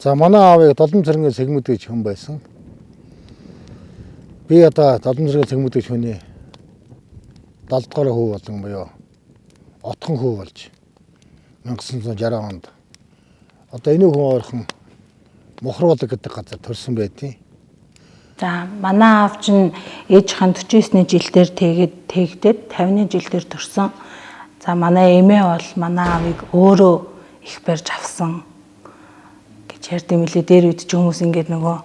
За манай аавыг Долон цэргийн сэгмэдгэж хүн байсан. Би одоо Долон цэргийн сэгмэдгэж хүний 70 дугаар хүү болон буюу отхон хүү болж 1960 онд одоо энэ хүн ойрхон Мохруулаг гэдэг газар төрсэн байдیں۔ За манай аав чинь ээжийнхэн 49-ний жилдээр тэгдээд 50-ны жилдээр төрсөн. За манай эмээ бол манай аавыг өөрөө их барьж авсан гэж ярьд юм лээ. Дээр үед ч хүмүүс ингээд нөгөө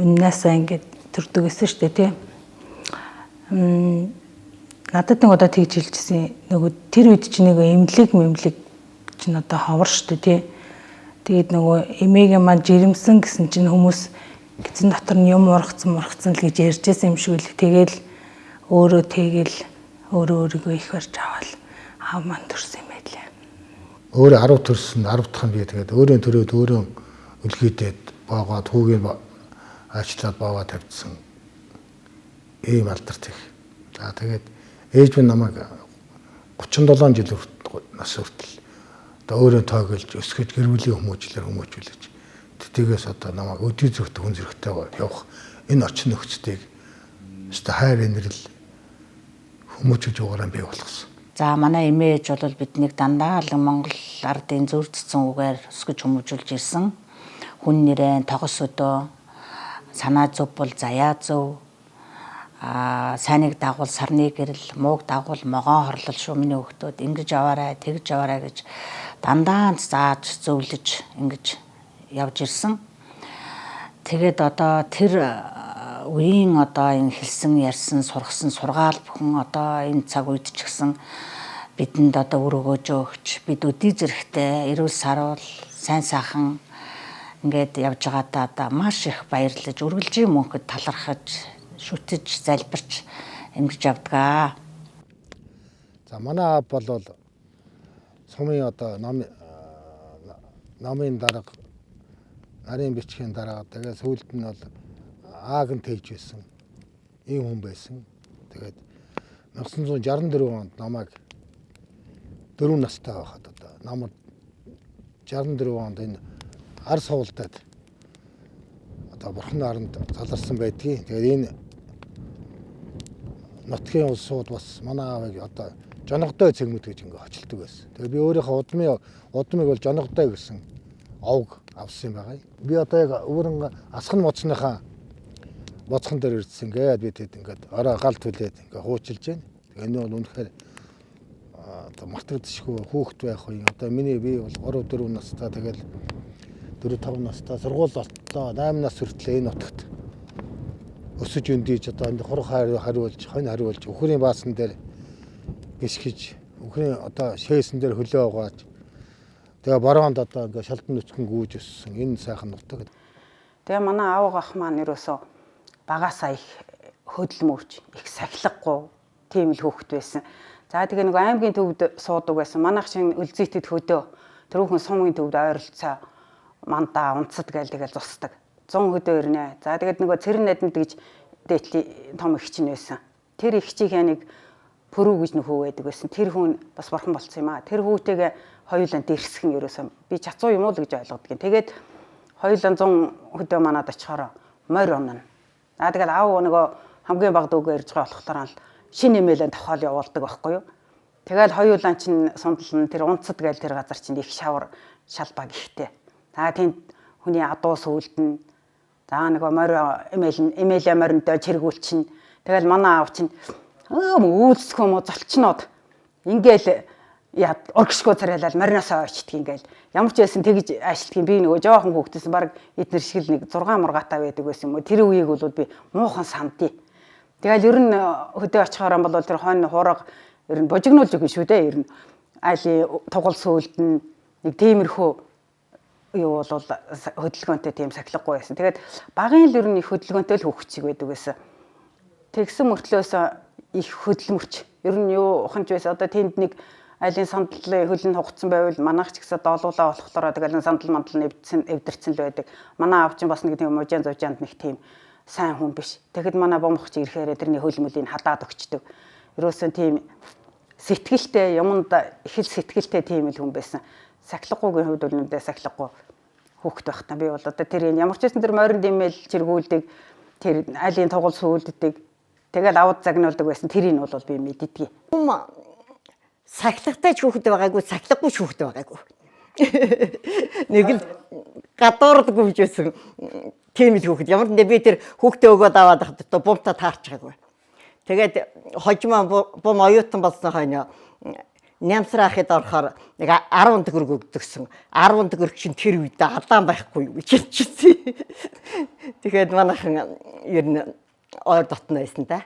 үннээсээ ингээд төрдөг гэсэн шүү дээ тий. Надад нэг удаа тэгж хэлжсэн. Нөгөө тэр үед чинь нэг эмнэлэг чинь одоо ховор шүү дээ тий. Тэгээд нөгөө эмээгээ маань жирэмсэн гэсэн чинь хүмүүс эзэн дотор нь юм ургацсан л гэж ярьжсэн юм шиг л. Тэгэл өөрийгөө их барьж аваад аав маань төрсөн юм байлээ. Өөрөө 10 төрсөн 10 дахь нь би тэгээд өөрөө төрөөд өөрөө үлгийдээд боогоод хүүгийн аачлаад боогоо тавьдсан. Ийм алдарт их. За тэгээд ээж минь намайг 37 жил нас хүртэл одоо өөрөө тоогөлж өсгөж гэр бүлийн хүмүүжлэж тэтгэээс одоо намайг өдий зөвхөн хүн зэрэгтэй явах энэ орчин нөхцөлийг өстой хайр инрэл хүмүүжүүлж угаараа бий болгосон. За манай эмээ ээж бол биднийг дандаа л Монгол ардын зөвлөсөн үгээр өсгөж хүмүүжүүлж ирсэн. Хүн нэрэн тогос өдөө санаа зөв бол заяа зөв сайныг дагуул сарны гэрэл мууг дагуул могоо хорлол шүү миний хөлтөд ингэж аваарай тэгж аваарай гэж дандаа зааж зөвлөж ингэж явж ирсэн. Тэгээд одоо тэр үеийн одоо энэ хэлсэн ярьсан сургасан сургаал бүхэн одоо энэ цаг үед ч гэсэн бидэнд одоо үр өгөөж өгч бид өдий зэрэгтэй эрүүл саруул сайн сайхан ингээд явж байгаадаа одоо маш их баярлаж үргэлжийн мөнхөд талархаж шүтэж залбирч ингэж явдгаа. За манай аав бол сумын одоо намын дарга нарийн бичгийн дарга тэгээд сүүлд нь бол ааг нь тэгж байсан. Ийм хүн байсан. Тэгээд 1964 онд намайг 4 настай байхад одоо намайг 64 онд энэ ар суултад одоо бурхны аранд заларсан байдгийг. Тэгээд энэ нутгийн улсууд бас манай аавыг одоо жоногдой цэгмэд гэж ингээ хочилдог байсан. Тэгээд би өөрийнхөө удмыг бол жоногдой гэсэн овг авсан байгаа. Би одоо яг өөрөнгө асхан моцныхаа боцхон дээр ирсэн гээд би тэд ингээд орой гал түлээд ингээ хуучилж байна. Тэгээ энэ бол үнэхээр одоо мартагдчихгүй хүүхэд байх үе. Одоо би бол 3-4 настай тэгэл 4-5 настай сургууль болтлоо 8 нас хүртэл энэ нутагт өсөж өндийж одоо энэ хурх хариулж хонь хариулж өхрийн баасан дээр гисгэж өхрийн одоо шээсэн дээр хөлөө угааж тэгээ бороонд одоо ингээ шалдан нүцгэн гүйж өссөн энэ сайхан нутаг. Тэгээ манай аав ах маань ерөөсөө багасаа их хөдөлмөрч их сахилгагүй тийм л хөөхт байсан. За тэгээ нэг аймгийн төвд суудаг байсан. Манайх шиг өлзийтэд хөдөө тэрүүхэн сумын төвд ойролцоо мандаа унцад гээл тэгэл зусдаг. 100 хөдөө ирнэ. За тэгээд нөгөө цэрэн найданд гэж дээдлийн том их чинь байсан. Тэр их чихээ нэг пөрүү гэж нөхөө байдаг байсан. Тэр хүн бас бурхан болцсон юм аа. Тэр хүүтэйгээ хоёулаа дэрсгэн ерөөсөө би чацуу юм уу л гэж ойлгодгийн. Тэгээд хоёулаа 100 хөдөө манад очихоор морь унана. За тэгээд аав нөгөө хамгийн баг дүүгээ ирж байгаа болохоор л шинэ нэмэлэн тохиол явуулдаг байхгүй юу. Тэгээд хоёулаа чинь сундална тэр унцад гээл тэр газар чинь их шавар шалбаг ихтэй. За тийм хүний адуу сүулдэн за нөгөө морь эмээлээ мориндоо чиргүүлчин. Тэгэл манай аав чинь үүлсэх юм уу золчноод ингээл оргишгүй царайлал маринаасаа очдөг ингээл ямар ч байсан тэгж ажилтгийн би нөгөө жоохон хөөгдсөн баг эднэр шиг л нэг 6 мургаатай байдаг байсан юм уу тэр үеийг бол би муухан сандий. Тэгэл ер нь хөдөө очихоор бол тэр хойно хуурга ер нь бужигнуулж өгнө шүү дээ ер нь айлын тугал сүулдэн нэг тиймэрхүү юу бол хөдөлгөөнтэй тийм сахилгагүй байсан. Тэгээд багын л ер нь их хөдөлгөөнтэй л хөвгчиг байдаг байсан. Тэгсэн мөртлөөс их хөдөлмөрч ер нь юу уханч байсан. Одоо тэнд нэг айлын сандлын хөлн хугацсан байвал манайх ч гэсэн доолуулаа болохлороо тэгэл сандал мандал эвдэрсэн л байдаг. Манай аав чинь бас нэг тийм мужаан зужаанд нэг тийм сайн хүн биш. Тэгэхэд манай бомхч ирэхээр тэрний хөлмөлийг хадаад өгчдөг. Ерөөсөн тийм сэтгэлтэй юмд их л сэтгэлтэй тийм л хүн байсан. Сахилгагүйгийн хувьд бол нүдээ сахилгагүй хүүхэд байхдаа би бол одоо тэр ямар ч байсан тэр морин димэл зэргүүлдэг тэр айлын тугал сүүлддэг тэгэл аваад загнуулдаг байсан тэрийг бол би мэддэггүй. Сахилгатай ч хүүхэд байгаагүй, сахилгагүй ч хүүхэд байгаагүй. Нэг л гадуурдаггүй bijсэн тийм л хүүхэд. Ямар нэг би тэр хүүхдээ өгөөд аваад хахад одоо бумтаа таарчихаагүй. Тэгээд хожимоо бум оюутан болсон хойно нямсраахад орохоор нэг 10 төгрөг өгдөгсөн. 10 төгрөг чинь тэр үедээ хадаан байхгүй юу гэж хэлчихсэн. Тэгээд манайхан ер нь ойр дотно байсан да.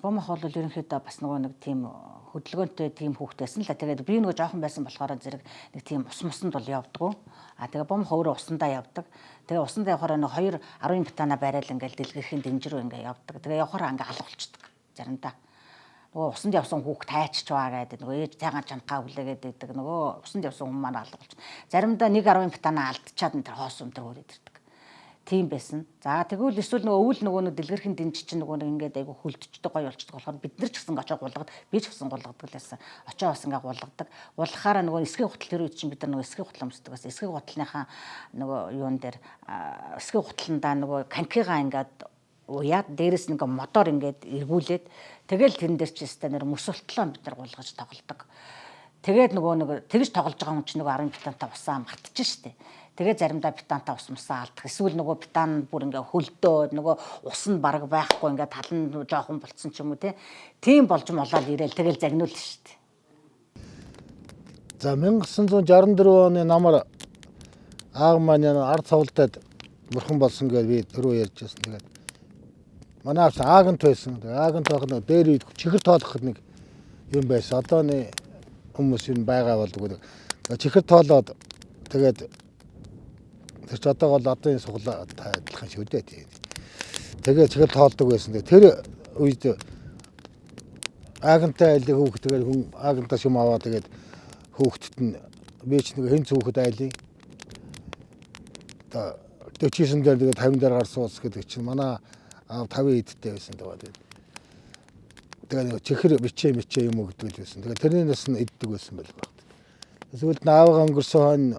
Бомх бол ерөнхийдөө бас нэг тийм хөдөлгөөнтэй тийм хүүхдээсэн л. Тэгээд би нөгөө жоохон байсан болохоор зэрэг нэг тийм усмсанд бол явдггүй. Тэгээ бомх өөрөө усандаа явдаг. Тэгээ усандаа явахаар нэг 2 10 битана барайл ингээл дэлгэрхийн дэнжрүү ингээ явдаг. Тэгээ явахаар ингээ алгуулчихдаг заримдаа. Нөгөө усанд явсан хүүхд тайчч байгаа гэдэг нөгөө ээж цайгаан чамхаа хүлээгээд байдаг. Нөгөө усанд явсан хүмүүс маань алгуулж. Заримдаа 1 10 битана алдчихад энэ хоос өмтөр хөрөөд ирдэг. Тийм байсан. За тэгвэл эсвэл нөгөө дэлгэрхэн дэнж чинь нөгөө ингээд айгу хөлдчихдөг гоё болчихдог болохоор бид нар ч гэсэн очоо гулгад би ч гэсэн гулгадаг л байсан. Очоо бас ингээ гулгадаг. Гулгахаараа нөгөө эсгийн гутал тэр үед чинь бид нар нөгөө эсгийн гутал өмсдөг байсан. Эсгийн гуталынхаа нөгөө юун дээр эсгийн гуталндаа нөгөө канкигаа ингээд уяад дээрэс нэг мотор ингээд эргүүлээд тэгэл тэрэн дээр чи өстэй нэр мөсөлтлөө бид нар гулгаж тоглодог. Тэгээд нөгөө тэгж тоглож байгаа хүн чинь нөгөө 10 битантаа усаа мартчих штеп. Тэгээ заримдаа битантаа ус мусаа алдах. Эсвэл нөгөө битан бүр ингээ хөлдөө нөгөө ус нь бараг байхгүй ингээ тал нь жоохон болцсон ч юм уу тийм болж молоод ирээл тэгэл загнуул шүү дээ. За 1964 оны намар аав маань ард цовлтод бурхан болсон гэж би түрүү ярьж байсан. Тэгээд манай аав аагант байсан. Тэгээд аагант байхад дээр үед чихэр тоолох нэг юм байсан. Одоо нэг хүмүүс юм байгаа болдог. Чихэр тоолоод тэгээд тэр ч одоо бол одооний суглаа адилхан шүү дээ. Тэгээд чихэр тоолдог байсан. Тэр үед аагантай айлыг хүүхэд тэгээд хүн аагантаас юм аваа тэгээд хүүхдэд нь би ч нэг хэн хүүхэд айлыг 49 дээр тэгээд 50 дээр гарсан ус гэдэг чинь манай аав 50 эдтэй байсан тэгээд тэгээд чихэр бичээ юм өгдөг л байсан. Тэгээд тэрний нас нь иддэг байсан байл баг. Эсвэл нааваа өнгөрсөн хойно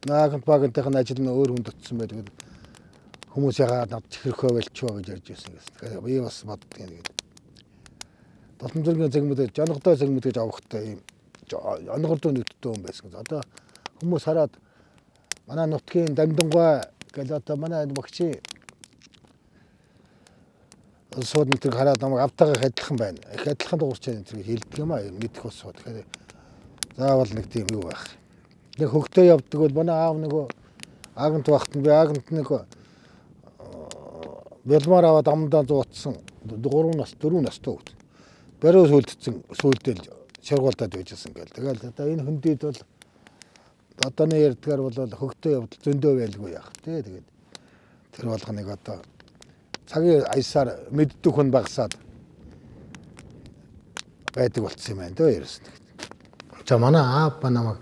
наагант багантайхан ажил нь өөр хүнд утсан байдаг. Хүмүүс ягаад над чихэрхөө байлчваа гэж ярьж байсан гэсэн. Тэгэхээр би бас боддгийн тэгээд. Толон зүргийн загмад жоногтой загмад гэж авахтай юм оногордоо нүдтэй хүн байсан. Одоо хүмүүс хараад манай нутгийн дамдангуй гэж одоо манай багчийн сууд нэг хараад намайг автаагаа адилхан байна. Их адилхан дуурч энэ хэлдэг юм аа мэдэх ус сууд. Тэгэхээр заавал нэг тийм юу байх. Нэг хөгтөө явдаг бол манай аав нөгөө аагант багт нь би аагант нэг бэлмаар аваад амдаа зуутсан 4 настай хөгт. Баруун сүлдсэн сүлдэл шаргуултад байжсэн гэл. Тэгэл одоо энэ хөндийд бол одооны ярьдгаар бол хөгтөө явдал зөндөө байлгүй яах тий. Тэгээд тэр болгоныг одоо цагийн аясаар мэддэг хүн багсаад байдаг болцсон юм байна дөө ерөөс. За манай аав ба намайг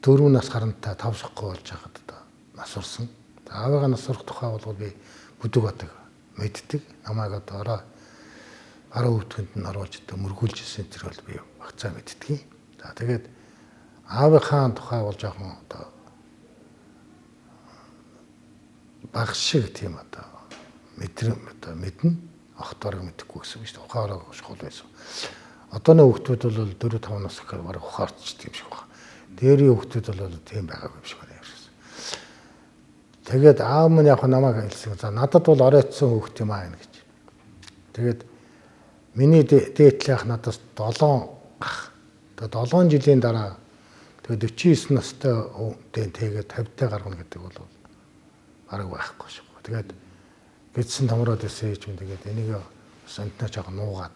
4 нас харантай 5 шахгүй болж байхад одоо нас урсан. Аавыгаа нас урах тухай бол би бүдэг батаг мэддэг. Намайг одоо араа өвтгөнд нь оруулж одоо мөргүүлж ирсэн тэр бол би багцаа мэддэг. За тэгээд аавынхаа тухай бол жоохон одоо баг шиг тийм одоо мэднэ ахтарыг мэдэхгүй гэсэн үг шүү дээ. Ухаараа шахал байсан. Одооны хүүхдүүд бол 4 5 нас гэхээр бараг ухаарчдаг юм шиг байна. Дээрийн хүүхдүүд бол тийм байгаагүй юм шиг байна. Тэгээд аав минь яг намайг хэлсэн. За надад бол оройтсон хүүхд юм аа гэж. Тэгээд миний дээдлийнх надаас 7 ах. Тэгээд 7 жилийн дараа тэгээд 49 настай хүүхдээ тэгээд 50-тай гаргана гэдэг бол бараг байхгүй шүү. Тэгээд гэдсэн томроод ирсэн юм тэгээд энийг сантнаа жоохон нуугаад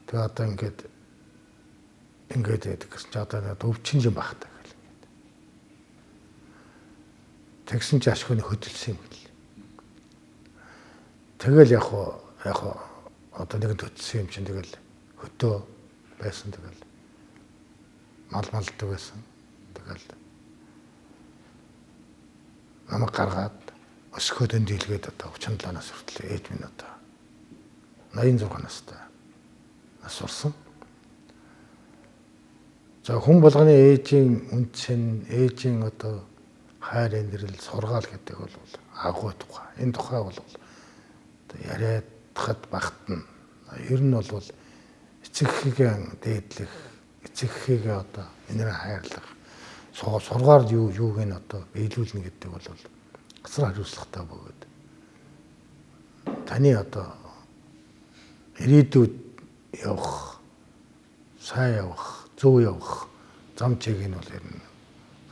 тэгээд одоо ингээд гэдэг гэсэн чи одоо өвчин юм багтаа гэл. Тэгсэн чи ашгүй хөдөлсөн юм гэл. Тэгэл яг одоо нэг төдсөн юм чинь тэгэл хөтөө байсан тэгэл малдаг байсан. Тэгэл намайг гаргаад өсгөөд дийлгээд одоо 37 нас хүртэл ээж минь одоо 86 настай нас урсан. За хүн болгоны ээжийн үндсэн ээжийн одоо хайр инрэл сургаал гэдэг бол агуу тухай. Энэ тухай бол одоо яриадахад багтна. Ер нь бол эцэг эхийн дээдлэх, эцэг эхийгээ одоо энэрэ хайрлах, сургаар юуг нь одоо биелүүлнэ гэдэг бол гасар хариуцлагатай бөгөөд таны одоо ирээдүйд явах, сайн явах, зөв явах зам чиг нь бол ер нь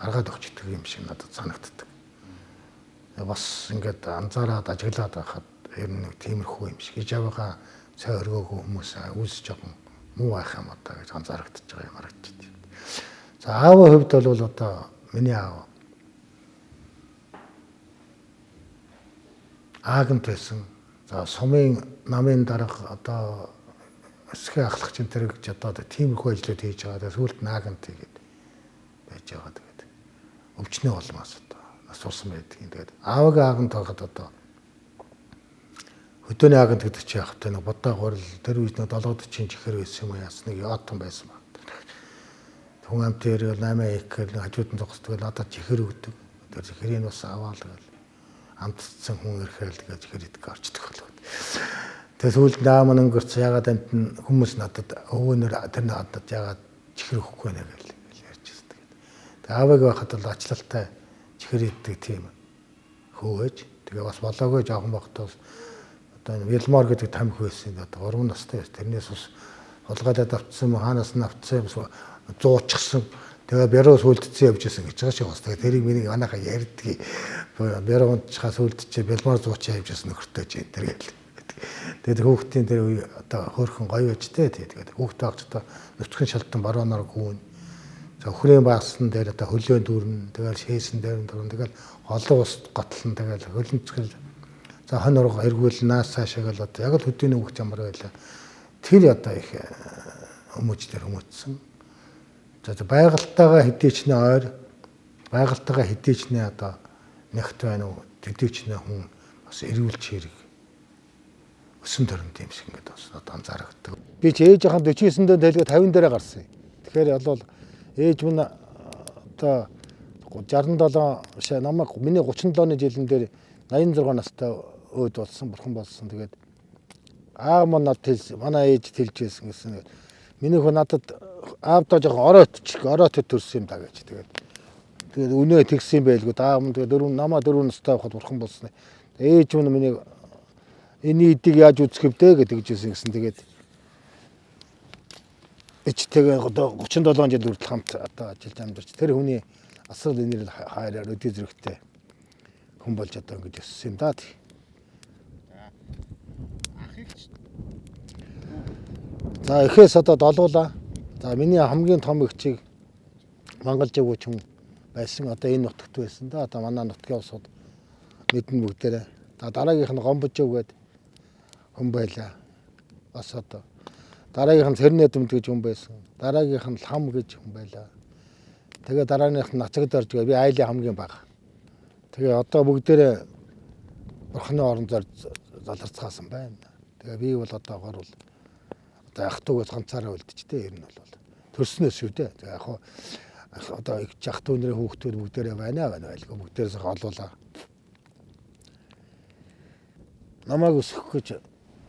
гаргаад өгчдөг юм шиг надад санагддаг. Бас ингээд анзаараад ажиглаад байхад ер нь нэг тиймэрхүү юм шиг иж аваагаа цай өргөөгүй хүмүүс үүсэж жоохон муу байх юм одоо гэж анзаарагдаж байгаа юм харагдчих. За аавын хувьд бол одоо миний аав аагент байсан. За сумын намын дарга одоо өсгөө ахлагч энэ төр гэж одоо тиймэрхүү ажлууд хийж байгаа. Сүүлд наагент хийгээд байж байгаа. Тэгээд өвчнөө болмоос одоо нас урсан байдгийг. Тэгээд аавыг аагент байхад одоо хөдөөний аагент гэдэг чинь яг тэ нэг бодоо гурил тэр үед нэг 70-40 чихэр байсан юм яас нэг яатан байсан баг. Хүн амт дээр 8 экер хажууд нь зогсдог. Надад чихэр өгдөг. Тэр чихрийг бас аваал гэл амтцсан хүн ирэхэл тэгээд чихэр идэх орчдөг болов. Тэгээд сүүлд наам өнгөрч ягаад амт хүмүүс надад өвөнөр тэр надад ягаад чихэр өгөхгүй нэ гэж ярьж байсан. Тэгээд аавыг байхад бол ачлалтай чихэр идэх тийм хөөж тэгээ бас болоогүй жоохон багтаа одоо Вилмор гэдэг тамхи байсан. Одоо 3 настай байсан. Тэрнээс бас холгоодод авцсан юм хаанаас нь авцсан юм зуучсан. Тэгээ бяруу сүлдцэн явж исэн гэж байгаа шиг бас. Тэгээ тэрийг миний анааха ярьдгийг бяруунд чахаас сүлдчээ Вилмор зуучаа явж исэн нөхөртэй ч энэ төр гэл. Тэгээд хүүхдийн тэр үе одоо хөөрхөн гоё байж тээ. Тэгээд хүүхдээ авч одоо нүцгэн шалтан баруунаар гүүн. За өхрийн баасан дээр одоо хөлөө дүүрнэ. Тэгээд шээсэн дээр дүүрнэ. Тэгээд олон ус готлон тэгээд хөлөнцгөл за хон урга эргүүл наас цаашаа л одоо яг л хөдөөний хөвч ямар байлаа. Тэр одоо их хүмүүжлэр хүмүүжсэн. За байгальтайгаа хэдийчнээ ойр, байгальтайгаа хэдийчнээ одоо нэгт байна уу, хэдийчнээ хүн бас эргүүлж хэрэг өсөн төрөнд юм шиг ингээд бас одоо анзаарагддаг. Би ч ээжийнхэн 49 дэнд хэлгээ 50 дээрээ гарсан. Тэгэхээр бол ээж минь одоо 67 намайг миний 37 оны жилэн дээр 86 настай өөд болсон, бурхан болсон. Тэгээд аав манад хэлсэн, манай ээж хэлж байсан гэсэн. Миний хөө надад аавдаа жоохон ороот төрсөн юм да гэж. Тэгээд үнэ тэгсэн юм байлгүй. Аав мөн тэгээд намаа 4 настай байхад бурхан болсон. Ээж минь миний энэ идийг яаж үзэх вэ гэдэг жисэн гэсэн. Тэгээд эцтэйгээ одоо 37 жил хүртэл хамт одоо ажиллаж амьдарч тэр хүний асар инэрэл хайраар өдөө зэрэгтэй хүн болж одоо ингэж өссөн юм да. За эхээс одоо долуулаа. За миний хамгийн том эгчийг Монголжиг хүн байсан. Одоо энэ нутагт байсан да. Одоо манай нутгийн улсууд мэднэ бүгдээрээ. Дараагийнх нь Гомбожив гэдэг хүн байлаа. Бас одоо дараагийнх нь Цэрнэдэм гэж хүн байсан. Дараагийнх нь Лам гэж хүн байлаа. Тэгээ дараагийнх нь Нацагдорж гээ би айлын хамгийн бага. Тэгээ одоо бүгдээрээ бурхны орон заларцгаасан байна. Тэгээ би бол одоогоор бол одоо ах トゥ угаас ганцаараа үлдчихтэй ер нь бол төрснөөс шүү дээ. Тэгээ яг одоо их ах トゥ нэрийн хүүхдүүд бүгдээрээ байна байлгүй бүгдээрээс олуулаа. Намайг өсгөх гэж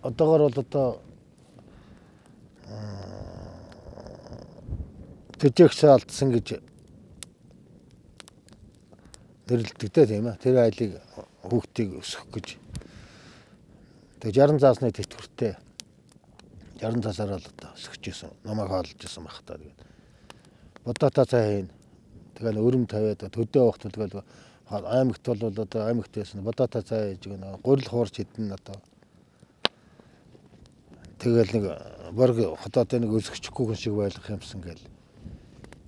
одоогоор бол одоо тэжээгч алдсан гэж нэрлэдэг тийм ээ. Тэр айлыг хүүхдийг өсгөх гэж. Тэгээ 60 заасны тэтгэвртэй 60 засаар л одоо өсгөж исэн. Намайг хаалж исэн байх та. Тэгээд бодоотаа цай хийн. Тэгээд өрөм тавиад төдөө вахт тэгэл аймагт бол одоо аймагт байсан. Бодоотаа цай хийж гэнэ. Гурил хуурч хідэн одоо. Тэгэл нэг борг хотод нэг өсгөчихгүй хүн шиг байлгах юмсан гээл.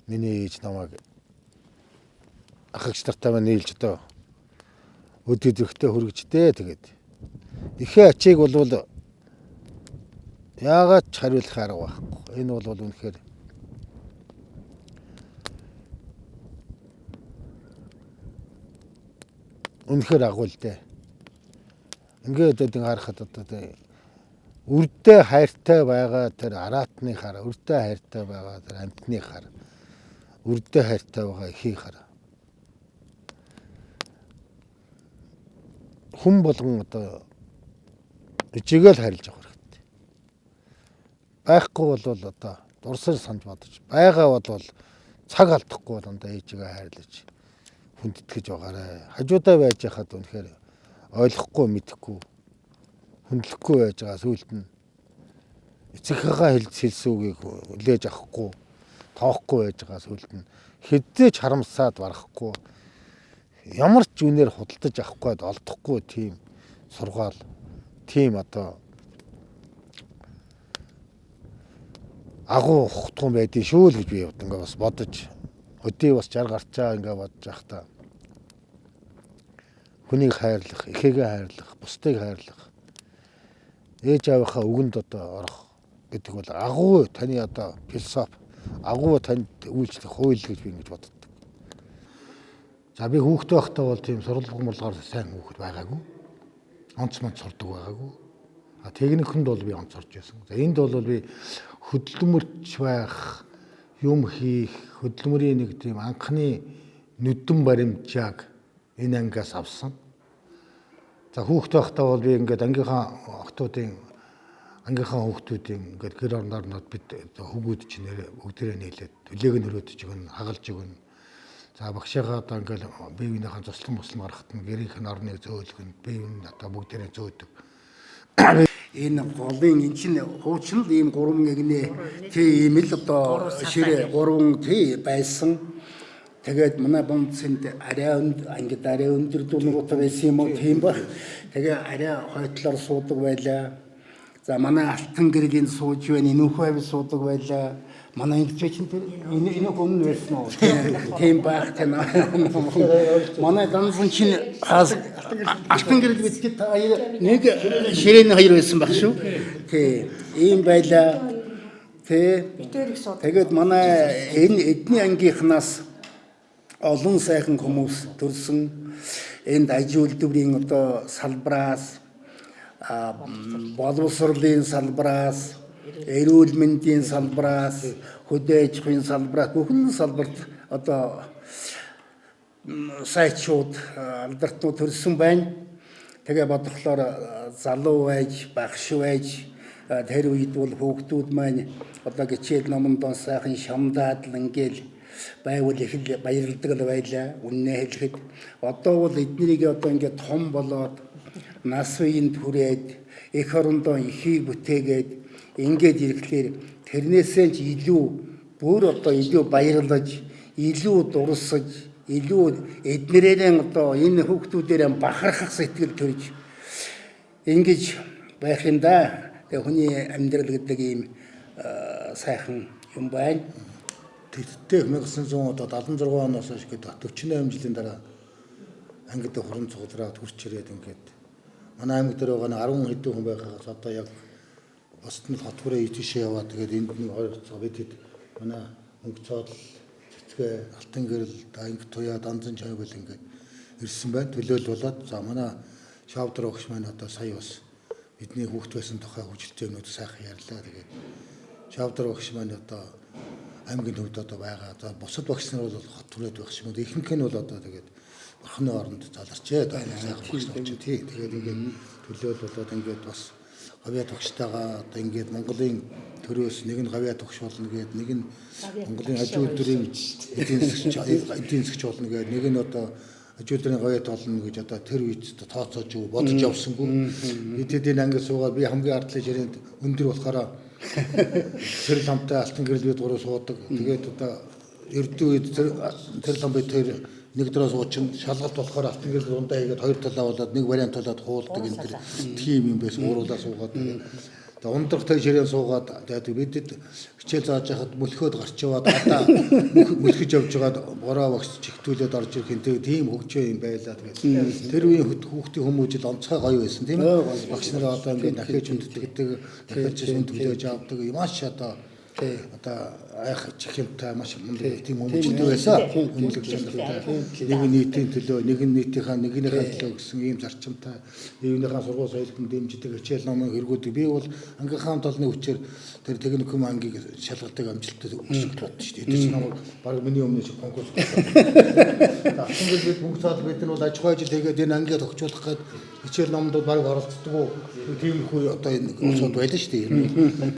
Миний ээж намайг ахагч нартай маань нийлж одоо өдөө зөрхтэй хөргөжтэй тэгээд ихээ ачийг бол яагаад ч хариулах арга байхгүй. Энэ бол үнэхээр агуул дээ. Ингээд одоо харахад одоо үрдээ хайртай байгаа тэр араатны хар, үрдээ хайртай байгаа тэр амьтны хар үрдэ хайртай байгаа ихийг хараа. Хүн болгон одоо ижигээл харилж авах хэрэгтэй. Байхгүй бол одоо дурсаж санаж бодож, байгаа бол цаг алдахгүй дандаа ээжигээ хайрлаж хүндэтгэж байгаарай. Хажуудаа байж хахад үнэхээр ойлгохгүй мэдэхгүй хүндлэхгүй байж байгаа сүулт нь эцэгхээгээ хэлсэн үгийг хүлээж авахгүй тоохгүй байж байгаа сүулт нь хэдэж харамсаад барахгүй ямар ч үнээр худалдаж авахгүй олдохгүй тийм сургаал тийм одоо агуу ухтган байдгийг шүү л гэж би ингээ бас бодож өдөө бас 60 гарчаа ингээ бодож байхдаа хүнийг хайрлах, эхээгээ хайрлах, бусдыг хайрлах ээж аавынхаа үгэнд одоо орох гэдэг бол агуу таны одоо философи агуу танд үйлчлэх хууль гэж би ингэж боддог. За би хүүхдтэй байхдаа бол тийм суралцмалгаар сайн хүүхэд байгаагүй. Онц мод сурдаг байгаагүй. А техникэнд бол би онц сурч байсан. За энд бол би хөдөлмөрч байх, юм хийх, хөдөлмөрийн нэг тийм анхны нүдэн баримжааг энэ ангиас авсан. За хүүхдтэй байхдаа бол би ингээд ангийнхаа хүүхдүүдийн ингээд гэр орноор бид хүүгүүд чинь бүгдээрээ нийлээд төлөйг нь өрөөдөж өгнө, хагалж өгнө. За багшаагаа одоо ингээд биеийнхээ цуслан гарахт нь гэрийнх нь орныг зөөлгөн, бие нь одоо бүгдээрээ зөөдөг. Энэ голын эн чинь хуучин л ийм 3 эгнээ тийм л одоо ширээ 3 тий байсан. Тэгээд манай бомцэнд арай өндөр дулуутай байсан юм уу тийм ба. Тэгээ арай хойтлоор суудаг байлаа. За манай алтан гэрлийн сууж байна, энүүх байв суудаг байлаа. Манай ингэж чинь энэ өмнө байсан уу? Тийм байх тийм. Манай дансан чинь алтан гэрэл бидгээд нэг ширээний хоёр байсан баг шүү. Тий. Ийм байлаа. Тий. Тэгээд манай энэ эдний ангийнхнаас олон сайхан хүмүүс төрсөн. Энд аж үйлдвэрийн одоо салбараас боловсролын салбараас, эрүүл мэндийн салбараас, хөдөө аж ахуйн салбараас бүхэн салбарт одоо сайчууд алдартай төрсөн байна. Тэгээ бодглохлоор залуу байж, багш байж тэр үед бол хүүхдүүд маань одоо гिचээл номонд сайхан шамдаад л ингээл байвал их баярлдаг л байлаа. Үннээ хэлэхэд одоо бол эднэрийг одоо ингээд том болоод нас үеинд хүрээд эх орондоо ихийг бүтээгээд ингээд ирэхлээр тэрнээсээ ч илүү бүр одоо илүү баярлаж, илүү дурсаж, илүү эднэрээ одоо энэ хүүхдүүдээр бахархах сэтгэл төрж ингэж байх юм да. Тэгээ хүний амьдрал гэдэг ийм сайхан юм байна. Тэгтээ 1976 оноос хойш гээд 48 жилийн дараа ангид хуран цуглараад хурч ирээд ингээд манай аймаг дээр байгаа 10 хэдэн хүн байгаагаас одоо яг бусд нь хот хүрээ итгшээ яваад тэгээд энд нэг ойролцоо бид хэд манай өнгө цоодол цэцгээ алтан гэрэл анги туяа данзан чай бол ингээд ирсэн байна. Төлөөлөлөд за манай шавдар огш маань одоо сая бас бидний хүүхд байсан тухай хүчилжээнүүд сайхан ярьлаа. Тэгээд шавдар огш маань одоо аймгийн төвд одоо байгаа. За бусад багш нар бол хот түрээд байх юм. Ихэнх нь бол одоо тэгээд бурхны оронд заларчээ. Сайхан багш нар ч тий. Тэгээд ингээд төлөөлөлөд ингээд бас гавьяа тогштойгоо одоо ингээд Монголын төрөөс нэг нь гавьяа тогш болно гээд нэг нь Монголын аж үйлдвэрийн эдийн засгч болно гээд нэг нь одоо аж үйлдвэрийн гавьяа толно гэж одоо тэр үед тооцоож бодож явсангүй. Бид тэдний анги суугаад би хамгийн ардлын ширээнд өндөр болохоор тэр ламтай алтан гэрэл бид гурав суудаг. Тэгээд одоо эрдүү үед тэр лам бид тэр нэг дөрөө суучин шалгалт болохоор алтан гэрэл дундаа хийгээд хоёр талаа болоод нэг вариант болоод хуулдаг энэ тэр тим юм байсан. Гуруулаа суугаад тэгээд ундрахтай ширээн суугаад тэгээд бидэд хичээл зааж хахад мөлхөөд гарч яваад одоо мөлхөж явж байгаад бороо багш чигтүүлээд орж ирэх юм тийм хөгжөө юм байлаа. Тэгээд тэр үеийн хүүхдийн хүмүүжил онцгой гоё байсан тийм ээ. Багш нараа одоо ингээд дахиж хүнддэг дахиж хүнд төлөөж авдаг маш одоо Одоо айх чих юмтай маш тийм өмчлөдөг байсан. Өмлөг чанартай. Нэг нийтийн төлөө, нэг нэгнийхээ төлөө гэсэн ийм зарчимтай евнийхээ сургууль соёлтон дэмждэг хичээл номын хэрэгүүдийг би бол ангийнхаа хамт олонны хүчээр тэр техникум ангийг шалгадаг амжилттай өсгөх болдог шүү дээ. Эдгээр намайг баг миний өмнө конкурс авсан бид мөнгө цаад бид нар бол аж ахуй ажил хийгээд энэ ангийг тогтчуулах гээд хичээл номдод баг оролцдог. Тийм хүү одоо энэ усууд байлаа шүү дээ.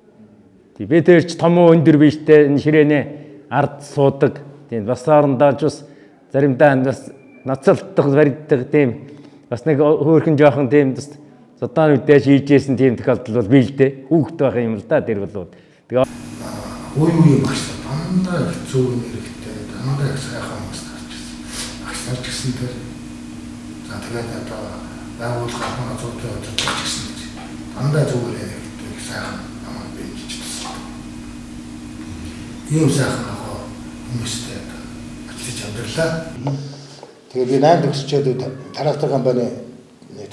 Би тэрч том өндөр биштэй энэ ширээнэ ард суудаг. Тийм бас орондоо ч бас заримдаа бас ноцолдох баригддаг тийм бас нэг хөөрхөн жоохон тийм бас зодон үдээ шийжсэн тийм тохиолдол бол бий л дээ. Хүүхэд байх юм л да тэр бол. Тэгээ үе багш дандаа хэцүү нэрхтэй дандаа сайхан хүмүүс гарч ирсэн. Багшаар ч гэсэн тэр за тэгээд одоо байгууллага манай зөвхөн өдөртөж гэсэн дандаа зүгээр их сайхан намайг бийж туссан. Ийм сайхан хүмүүстэй ажиллаж амьдралаа. Тэгээд би 8 төгсчөөд трактор компани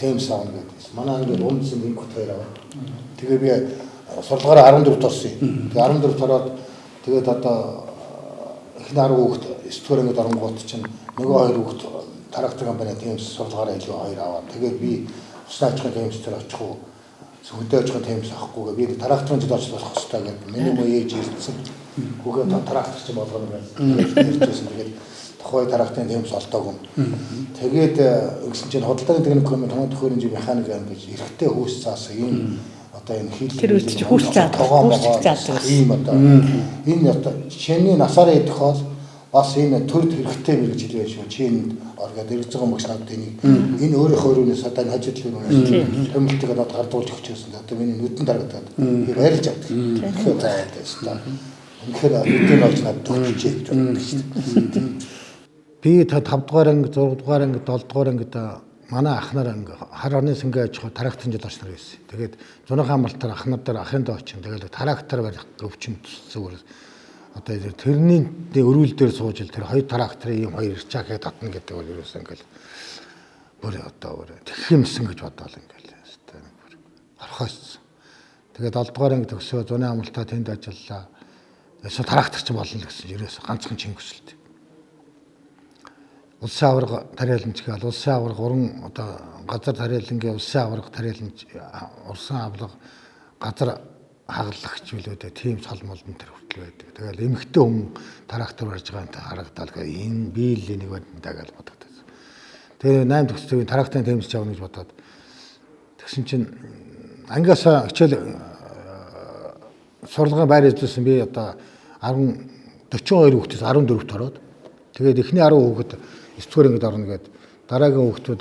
Тэмс аавна гэдэг. Манай ангид өмсөн инкут хоёр аваа. Тэгээд би сурлагаараа 14-т орсон юм. Тэгээд 14-т ороод тэгээд одоо эхний 10 хүүхэд 9-р ангид оронгууд чинь нөгөө 2 хүүхэд трактор компани Тэмс сурлагаараа илүү хоёр аваа. Тэгээд би усны аж ахуйн Тэмс дээр очих уу? Хөдөө аж ахуйн Тэмс авахгүйгээ би тракторын жил очих хэрэгтэй гэдэг. Миний муу ээж ирсэн. Хүүгээ трактор ч болгоно гэж ярьжсэн. Тэгээд тухай тракторын Тэмс олдоогүй. Тэгээд гэсэн чинь худалдааны техникум томоо төхөөрөмжийн механик ангиж эрэгтэй хүйс заасан ийм одоо энэ хил Тэр үед чи хүйс заадаг ийм одоо энэ одоо шиний насаараа идэх бол бас энэ төрд хэрэгтэй мэрэгж хэлвэ шүү. Чи энэ оргод ирж байгаа мөч надад энэ өөрийнхөө өрөөнөөс одоо энэ хажууд өрөөнөөс томилтыг одоо гардуулж өгчөөсөн. Одоо миний нүдэн дарагдаад би байрлаж авдаг. Тэгэхээр заадаг. Тэгэхээр нүдэн олж надад төгчжээ гэж боддог шүү дээ. Би 5 дугаар анги, 6 дугаар анги, 7 дугаар ангид манай ахнаар анги хар орны сэнгээ аж ахуй тракторын жил орчнор байсан. Тэгээд зуны хамралтаар ахнаар ахын доо очин. Тэгээд трактор барих өвчин зүгээр. Одоо тэрний өрүүл дээр сууж ил тэр хоёр тракторын ийм хоёр ирчаахыг татна гэдэг бол ерөөс ингээл бүр одоо тэгэх юмсан гэж бодоол ингээл хэвээр орхоос. Тэгээд 7 дугаар анги төгсөө зуны хамралтаа тэнд ажиллаа. Эсвэл тракторч болно л гэсэн ерөөс ганцхан чин хүсэлт. Улсын аварга тариаланч гэл улсын аварга 3 одоо газар тариалангийн улсын аварга тариаланч улсын аварга газар хагаллагч билүү дээ тийм солмолн тэр хүртэл байдаг. Тэгэл эмэгтэй хүн трактор барьж байгаа юм харагдал гэх энэ биелийн нэг байдаа гэж боддог. Тэгээ 8 төгсөгийн тракторын Тэмс явна гэж бодоод тэгсэн чинь ангиасаа хичээл сурлагын байр эзлсэн би одоо 42 хүүхдээс 14-т ороод тэгээд эхний 10 хүүхэд 9-р ангид орно гэдэг дараагийн хүүхдүүд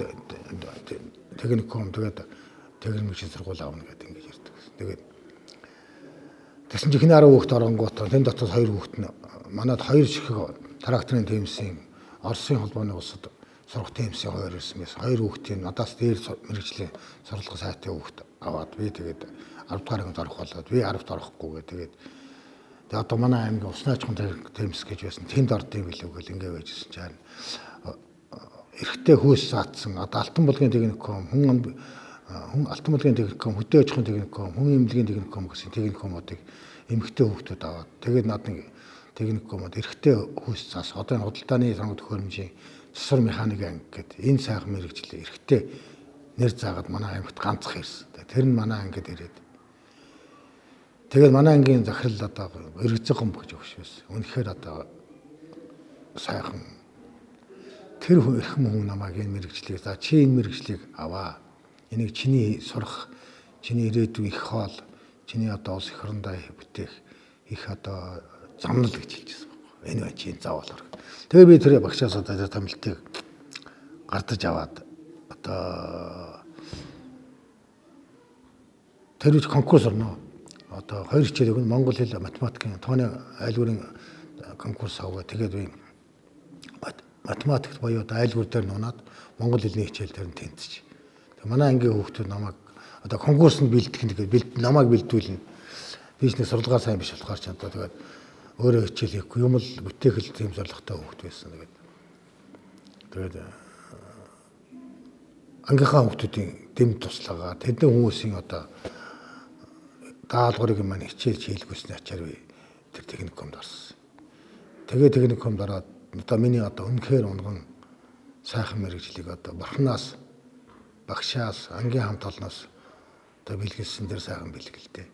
техникум тэгээд техникийн сургууль авна гэдэг ингэж ярьдаг. Тэгээд тэгсэн чинь эхний 10 хүүхэд оронгууд тэнд дотор 2 хүүхэд нь манад 2 ширхэг тракторын Тэмсийн Оросын холбооны улсад сурах Тэмсийн хоёр ирсэн байсан. 2 хүүхдийн надаас дээр мэрэгжлийн сурлагын сайтын хүүхэд аваад би тэгээд 10 дугаар ангид орох болоод би 10-т орохгүйгээ тэгээд одоо манай аймгийн усны аж ахуйн Тэмс гэж байсан. Тэнд ордын билүү гэл ингэ байжсэн чинь эрэгтэй хүйс заатсан одоо алтан булгийн техникум хүн алтан булгийн техникум хөдөө аж ахуйн техникум хүн эмнэлгийн техникум гэсэн техникумуудыг эмэгтэй хүүхдүүд аваад тэгээд надад техникумод эрэгтэй хүйс заас одоо энэ худалдааны сонгод төхөөрөмжийн засвар механик анги гэдэг энэ сайхан мэрэгчлээ эрэгтэй нэр заагаад манай аймагт ганцхан ирсэн. Тэр нь манай ангид ирээд тэгээд манай ангийн захирал одоо эргэцэг гомб гэж өгш байсан. Үнэхээр одоо сайхан тэр их хүн намайг энэ мэрэгчлийг за чи энэ мэрэгчлийг аваа. Энийг чиний сурах, чиний ирээдүйн их хоол, чиний одоо улс их орондоо бүтээх их одоо замнал гэж хэлжсэн байна. Энэ байна чи заавал орох. Тэгээ би тэр багшаас одоо тэр томилтыг гардаж аваад одоо тэр үеч конкурс орно. Одоо 2 хичээл өгнө Монгол хэл математикийн тооны айлгуурын конкурс аваа. Тэгээд би математикт боёо айлгуур дээр нунаад монгол хэлний хичээл дээр нь тэнцэж. Тэг манай ангийн хүүхдүүд намайг одоо конкурсанд бэлдэх нэгэд намайг бэлдүүлнэ. Биш нэг сурлагаа сайн биш болохоор ч одоо тэгээд өөрөө хичээл хийхгүй юм л бүтээгэл тийм зорилготой хүүхд байсан. Тэгээд ангийнхаа хүүхдүүдийн дэм туслагаа тэдний хүмүүсийн одоо даалгаврыг маань хичээл хийлгүүлсний ачаар би тэр техникумд орсон. Тэгээ техникумд ороод одоо миний одоо үнэхээр унган сайхан мэрэгжлийг одоо бурхнаас багшаас ангийн хамт олноос одоо бэлгэлсэн тэр сайхан бэлгэлтэй.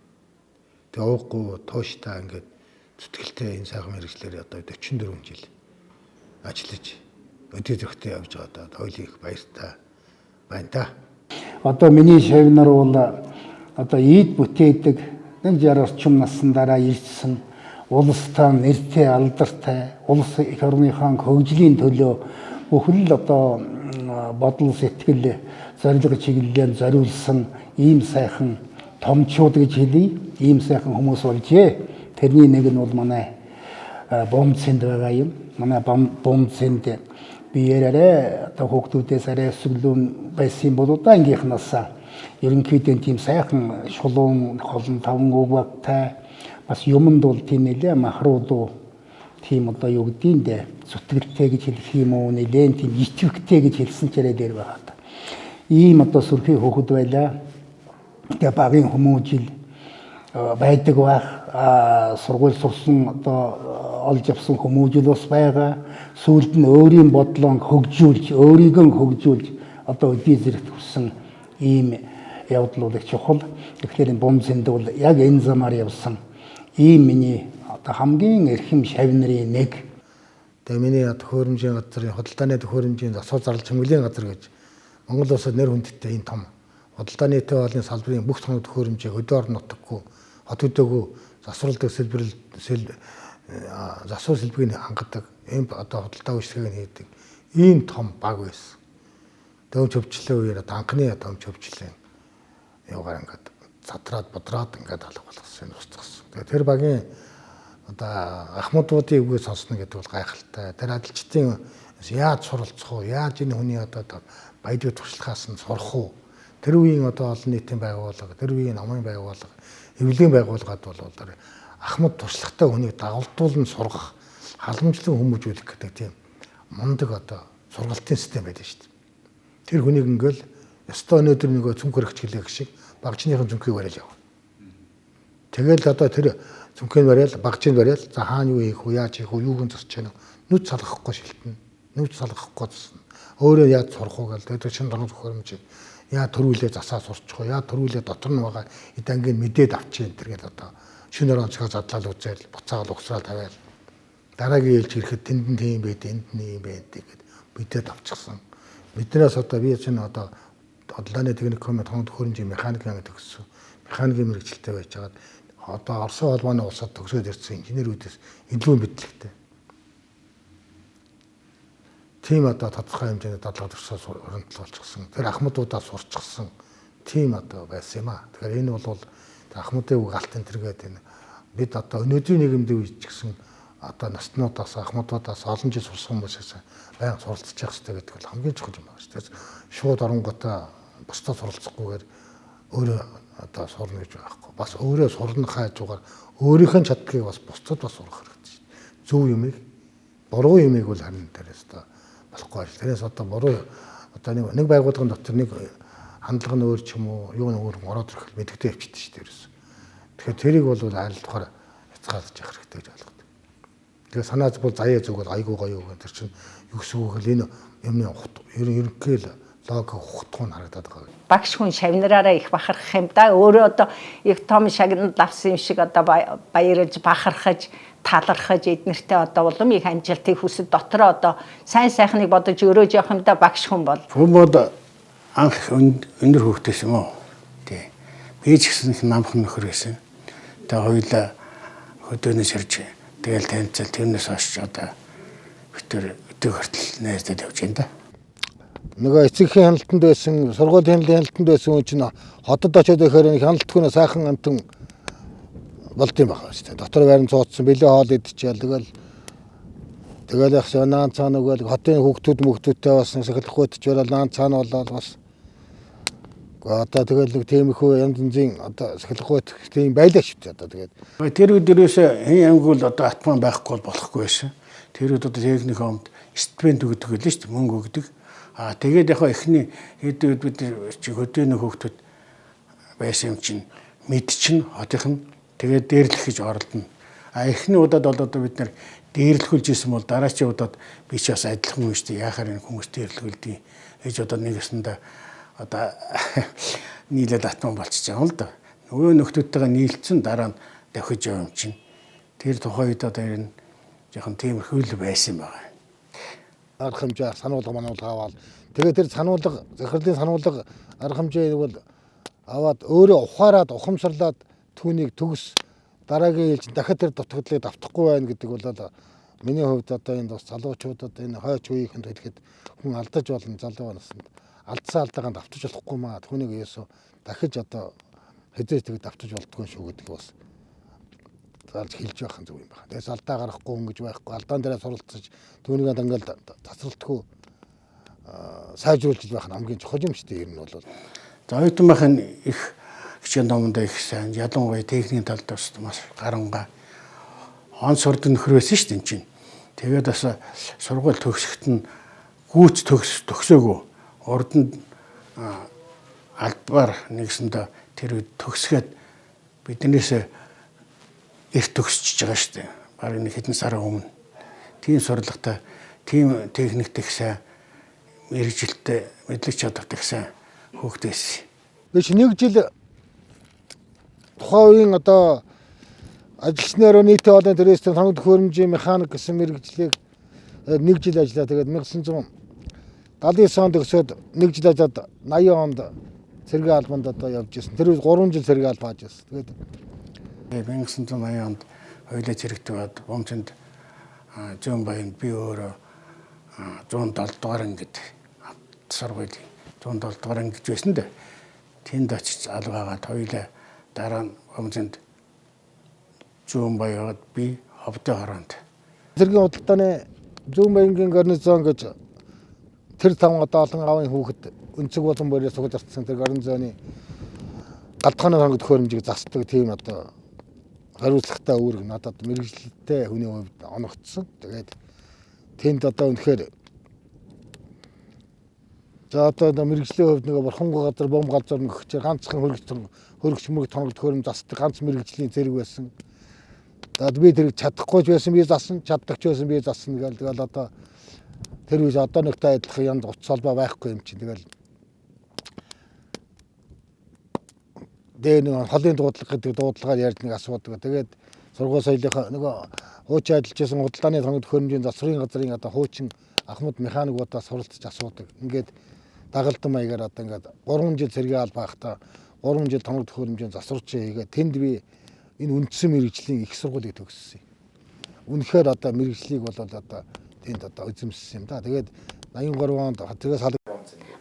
Тэгээ ууггүй тууштай ингээд зүтгэлтэй энэ сайхан мэрэгчлэр одоо 44 жил ажиллаж өдөө зөрхтэй явж байгаа одоо хоёулаа их баяртай байна та. Одоо миний шавнар бол одоо ийд бүтээдэг 60 орчим насндараа ирсэн улстай нэртэй алдартай улс их орныхон хөгжлийн төлөө бүхэл одоо бодол сэтгэл зорилго чиглэлээр зориулсан ийм сайхан томчууд гэж хэлье. Ийм сайхан хүмүүс болжээ. Тэрний нэг нь бол манай бомцэнд байгаа юм. Манай бомцэнд биеэрээ одоо хүүхдүүдээс арай өсвөлүүн байсан бол ангийнхнаас ерөнхийдөө тийм сайхан шулуун холон таван угвагтай бас юмд бол тийм нэлээ махруудуу тийм одоо юу гэдгийг зүтгэлтэй гэж хэлэх юм уу нэлээд тийм итвэхтэй гэж хэлсэн ч яриа дээр байгаа. Ийм одоо сүрхий хүүхэд байлаа. Тэгээ багын хүмүүжил байдаг байх сургууль сурсан одоо олж авсан хүмүүжил бас байгаа. Сүүлд нь өөрийн бодлоо хөгжүүлж, өөрийгөө хөгжүүлж одоо өдий зэрэгт хүрсэн ийм явдал бол чухал. Тэгэхээр энэ бомцэнд бол яг энэ замаар явсан ийм миний одоо хамгийн эрхэм шавнарын нэг. Тэгээ миний төхөөрөмжийн газрын худалдааны төхөөрөмжийн засвар зарлал чимгэлийн газар гэж Монгол улсад нэр хүндтэй энэ том худалдааны төвийн хоолны салбарын бүх тоног төхөөрөмжийг өдөр нутаггүй хот өдөөгүй засварладаг засвар сэлбэгийг хангадаг ийм одоо худалдаа үйлчлэгийг хийдэг ийм том баг байсан. Дөв чөвчлээ үеэр анхны дөв чөвчлийн явгаар ингээд задраад бодроод ингээд алга болгосон устгасан. Тэгээ тэр багийн одоо ахмадуудын үгээ сонсно гэдэг бол гайхалтай. Тэр ажилчдын яаж суралцах уу? Яаж энэ хүний одоо баяжуу туршлагаас нь сурах уу? Тэр үеийн одоо олон нийтийн байгууллага, тэр үеийн намын байгууллага, эвлэгийн байгууллагад бол ахмад туршлагатай хүнийг дагуулдуулан сургах, халамжлан хүмүүжүүлэх гэдэг тийм мундаг одоо сургалтын систем байдаг шүү дээ. Тэр хүнийг ингээл ёстой өнөөдөр нөгөө цүнх хөрөгч гэлээ гэх шиг багчныхын цүнхийг бариад явна. Тэгэл одоо тэр цүнхийг бариад багчийг бариад за хаана юу хийх вэ, яаж хийх вэ, юуг нь засч яана нүд салгахгүй шилтэн. Нүд салгахгүй засна. Өөрөө яаж сурах уу гэдэг тэр шинэ тоног төхөөрөмж яа төрүүлээ засаа сурчих уу, яа төрүүлээ дотор нь байгаа эдангийн мэдээд авчих энэ төргээл одоо шинэ онцгой задлал үзэл буцаагаал угсрал тавиал дараагийн ээлж ирэхэд тэнд нь тийм байд, энд нь юм байд гэдэг мэдээд авчихсан. Биднээс одоо би чинь одоо худалдааны техникумын тоног төхөөрөмжийн механикийн төгссөн. Механикийн мэрэгчлэлтэй байж байгаа. Одоо Оросын холбооны улсад төгсөөд ирсэн инженерүүдээс илүү мэдлэгтэй. Тийм одоо тодорхой хэмжээний дадлага төгсөөс хөрөнгөлт болчихсон. Тэр ахмадуудаа сурчсан тийм одоо байсан юм аа. Тэгэхээр энэ бол ахмадын үг алтан тэргээд энэ бид одоо өнөөдрийн нийгэмд үеч гэсэн одоо наснуудаас ахмадуудаас олон жил сурсан хүмүүсээс байнга суралцах хэрэгтэй гэдэг бол хамгийн чухал юм байна шүү дээ. Шууд оронгуудаа бусдад суралцахгүйгээр өөрөө одоо сурна гэж байхгүй. Бас өөрөө сурна хайжгаар өөрийнх нь чаддгийг бас бусдад бас сурах хэрэгтэй шүү дээ. Зөв юмыг, буруу юмыг бол харин дээрээс одоо болохгүй ажил. Тэрээс одоо буруу одоо нэг байгууллагын дотор нэг хандлага нь өөр ч юм уу, юу нэг өөр ороод ирэх мэддэгтэй явчихдаг шүү дээ ерөөс. Тэгэхээр тэрийг бол аль тухаар хязгаарлаж явах хэрэгтэй гэж ойлгодог. Тэгээ санаа бол заяа зүг бол айгүй гоё юу гэдэг чинь юу гэсэн үг вэ? Энэ юмны ерөнхийд лог ухтгуун харагдаад байгаа. Багш хүн шавнараараа их бахархах юм да. Өөрөө одоо их том шагнал авсан юм шиг одоо баярлж бахархаж талархаж эднэртэй одоо улам их амжилтыг хүсэж дотроо одоо сайн сайхныг бодож өрөөж явах юм да багш хүн бол. Хүмүүс анх өндөр хөвгтэйс юм уу? Тий. Би ч гэсэн их намхан нөхөр байсан. Тэгээ хоёулаа хөдөөнөөс ирж тэгэл танилцал тэрнээс хойш одоо битэр өдөө хүртэл найздад явж байна да. Нөгөө эцэгхийн хяналтанд байсан, сургуулийн хяналтанд байсан хүн чинь хотод очиод ихээр хяналтгүй сайхан амтан болд юм байна шүү дээ. Дотор байран цууцсан, бэлээ хоол идчихэл тэгэл яг наан цаана өгөөл хотын хүүхдүүдтэй бас сахилахгүйч барал наан цаана болоод бас одоо тэгэл тиймэрхүү янз янзын одоо сахилахгүйч тийм байлаа шүү дээ. Одоо тэгээд тэр өдрөөс хэн ангул одоо атман байхгүй болохгүй байсан. Тэр үед одоо техникумд стипенд өгдөг байлаа шүү дээ. Мөнгө өгдөг. Тэгээд яг эхний хэд үед бид чи хөдөөний хүүхдүүд байсан юм чинь мэд чинь хотынх нь тэгээд дээрлэх гэж оролдоно. А эхний удаад бол одоо бид нэр дээрлэхүүлж исэн бол дараачийн удаад би ч бас адилхан юм шүү дээ. Яахаар энэ хүмүүс дээрлэхүүлдэг гэж одоо нэгэсэндээ одоо нийлээд атман болчихж байгаа юм л да. Нөгөө нөхдүүдтэйгээ нийлцэн дараа нь давхиж яваа юм чинь. Тэр тухайн үед одоо энэ жоохон тиймэрхүү л байсан юм байна. Арга хэмжээ сануулга мануулга аваад тэгээд тэр сануулга захирлын сануулга арга хэмжээ бол аваад өөрөө ухаарад ухамсарлаад түүнийг төгс дараагийн ээлж дахиад тэр дутагдлыг давтахгүй байна гэдэг бол миний хувьд одоо энэ бас залуучуудад энэ хойч үеийнхэнд хэлэхэд хүн алдаж болно залуу наснд алдсан алдаагаа давтаж болохгүй маа түүнийг ерөөсө дахиж одоо хэзээ тэгээд давтаж болдгоо шүү гэдэг бас заалж хэлж байх юм зүг юм байна. Тэгээс алдаа гарахгүй хүн гэж байхгүй алдаан дээрээ суралцаж түүнийг ингээл тасралтгүй сайжруулж байх нь хамгийн чухал юм шүү дээ ер нь бол. За оюутан их хичээл номонд их сайн ялангуяа техникийн талд бас маш гарангаа он сурдаг нөхөр байсан шүү дээ энэ чинь. Тэгээд бас сургууль төгсөхт нь гүйц төгсөөгөө урд нь албаар нэгсэндээ тэр үед төгсгээд биднээс эрт төгсчихөж байгаа шүү дээ. Бараг нэг хэдэн сарын өмнө. Тийм сурлагатай, тийм техниктэй их сайн мэрэгжилтэй мэдлэг чадвартай их сайн хөөхтэйс. Би ч нэг жил тухайн үеийн одоо ажилчнаар нийтээ олон төрөөстэй тоног төхөөрөмжийн механик гэсэн мэрэгжлийг нэг жил ажиллаа. Тэгээд 1979 онд төгсөөд нэг жил ажиллаад 80 онд цэргийн албанд одоо явж ирсэн. Тэр үед 3 жил цэргийн албаа хийж ирсэн. Тэгээд 1980 онд хоёулаа цэрэгтэй бод Бомцонд зүүн баянд би өөрөө 107 дугаар ангид сургуулийн 107 дугаар ангид байсан дээ. Тэнд очиж алгаагаад хоёулаа дараа нь Бомцонд зүүн баяад би ховдын хороонд. цэргийн худалдааны зүүн баянгийн гарнизон гэж тэр таван одоо олон авын хүүхэд өнцөг болон борьоос сугаж артсан тэр гарнизоны галдхааны хангад төхөөрөмжийг засдаг тийм одоо хариуцлагатай үүрэг надад мэрэгжилтэй хүний хувьд оногдсон. Тэгээд тэнд одоо үнэхээр за одоо мэрэгжлийн хувьд нэг бурхангүй газар бом газар нөгч ганцхан хөргөч мөрөг тоног төхөөрөмж засдаг ганц мэрэгжлийн зэрэг байсан. Тэгээд би тэр чадахгүй ч байсан би засна, чаддаг ч байсан би засна гэл тэгэл одоо тэр үе одоо нэгтэй адилхан янз утас холбоо байхгүй юм чинь тэгэл дээр нэг холын дуудлага гэдэг дуудлагаар ярьж нэг асуудаг. Тэгээд сургууль соёлынхаа нөгөө хуучин ажиллаж байсан худалдааны тоног төхөөрөмжийн засварын газрын одоо хуучин ахмад механикуудаас суралцж асуудаг. Ингээд дагалдан маягаар одоо ингээд 3 жил цэргийн алба байхдаа 3 жил тоног төхөөрөмжийн засварч хийгээд тэнд би энэ үндсэн мэрэгжлийн их сургуулийг төгссөн. Үнэхээр одоо мэрэгжлийг бол одоо тэнд одоо эзэмссэн юм да. Тэгээд 83 онд тэрээс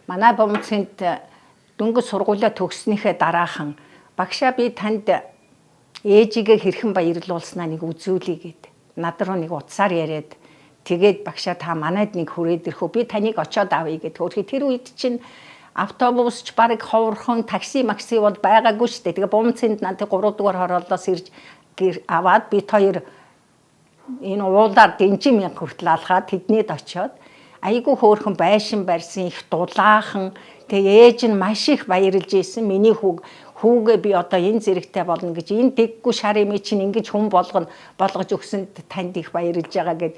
манай Бомцонд дөнгөж сургуулаа төгснөхийн дараахан багшаа би танд ээжигээ хэрхэн баярлуулснаа нэг үзүүлье гэд. Над руу нэг утсаар яриад тэгээд багшаа та манайд нэг хүрээд ирхүү би таныг очоод авъя гэд. Хөрхи тэр үед чинь автобусч барыг ховорхон такси макси бол байгаагүй шүү дээ. Тэгээ Бомцонд надад 3 дугаар хороолоос ирж аваад бид хоёр энэ уулаар дэнжин мянга хүртэл алхаад тэднийд очоод айгүй хөөрхөн байшин барьсан их дулаахан тэгээ ээж нь маш их баярлж ийсэн миний хүүгээ би одоо энэ зэрэгтэй болно гэж энэ дэггүй шар имий чинь ингэж хүн болгож өгсөнд танд их баярлж байгаа гэд